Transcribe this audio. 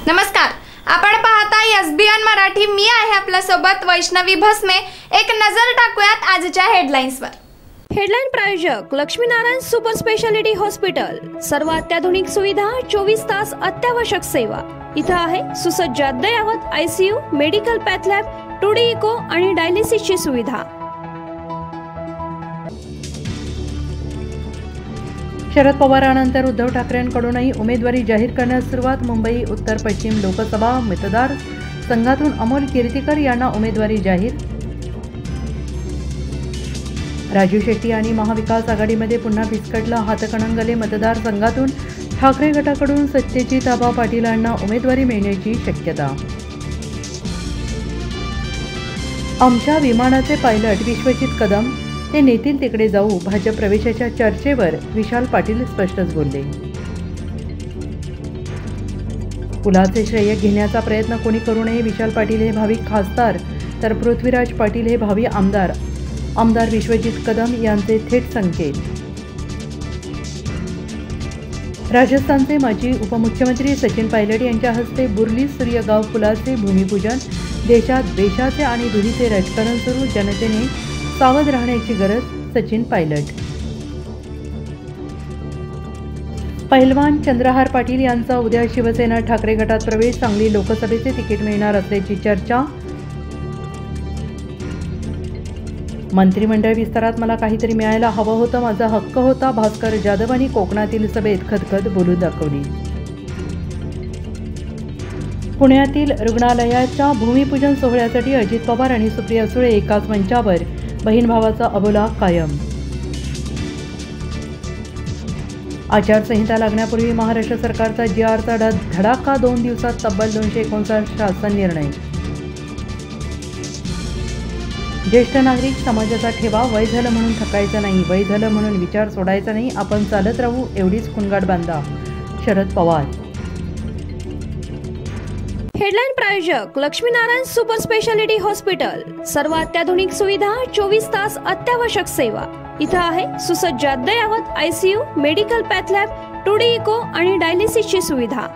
नमस्कार, आपण पाहता एसबीएन मराठी। मी आहे आपल्या सोबत वैष्णवी भस्मे। एक नजर टाकूयात आजच्या हेडलाईन्सवर। हेडलाईन प्रायोजक लक्ष्मीनारायण सुपर स्पेशालिटी हॉस्पिटल। सर्व अत्याधुनिक सुविधा, 24 तास अत्यावश्यक सेवा। इथे आहे सुसज्ज अद्ययावत ICU, medical path lab, 2D echo आणि डायलिसिसची सुविधा। शरद पवारांनंतर उद्धव ठाकरेंकडूनही उमेदवारी जाहीर करण्यास सुरुवात। मुंबई उत्तर पश्चिम लोकसभा मतदार संघातून अमोल कीर्तीकर यांना उमेदवारी जाहीर। राजू शेट्टी आणि महाविकास आघाडीमध्ये पुन्हा फिसकटला हातकणंगले मतदारसंघातून ठाकरे गटाकडून सत्यजित आबा पाटीलांना उमेदवारी मिळण्याची शक्यता। आमच्या विमानाचे पायलट विश्वजित कदम ते नेतील तिकडे जाऊ, भाजप प्रवेशाच्या चर्चेवर विशाल पाटील स्पष्टच बोलले। पुलाचे श्रेय घेण्याचा प्रयत्न कोणी करू नये। विशाल पाटील हे भावी खासदार तर पृथ्वीराज पाटील हे भावी आमदार। आमदार विश्वजित कदम यांचे थेट संकेत। राजस्थानचे माजी उपमुख्यमंत्री सचिन पायलट यांच्या हस्ते बुर्ली सूर्यगाव पुलाचे भूमिपूजन। देशात देशाचे आणि दुहीचे राजकारण सुरू, जनतेने सावध राहण्याची गरज, सचिन पायलट। पहिलवान चंद्रहार पाटील यांचा उद्या शिवसेना ठाकरे गटात प्रवेश। सांगली लोकसभेचे तिकीट मिळणार असल्याची चर्चा। मंत्रिमंडळ विस्तारात मला काहीतरी मिळायला हवं होतं, माझा हक्क होता। भास्कर जाधवांनी कोकणातील सभेत खदखद बोलून दाखवली। पुण्यातील रुग्णालयाच्या भूमिपूजन सोहळ्यासाठी अजित पवार आणि सुप्रिया सुळे एकाच मंचावर, बहीण भावाचा अबोला कायम। आचारसंहिता लागण्यापूर्वी महाराष्ट्र सरकारचा GRचा धडाका, 2 दिवसात तब्बल 259 शासन निर्णय। ज्येष्ठ नागरिक समाजाचा ठेवा, वय झालं म्हणून थकायचं नाही, वय झालं म्हणून विचार सोडायचा नाही, आपण चालत राहू एवढीच खुणगाट बांधा, शरद पवार। हेडलाईन प्रायोजक लक्ष्मीनारायण सुपर स्पेशालिटी हॉस्पिटल। सर्व अत्याधुनिक सुविधा, 24 तास अत्यावश्यक सेवा। इथे आहे सुसज्ज अद्ययावत ICU, medical path lab, 2D echo आणि डायलिसिसची सुविधा।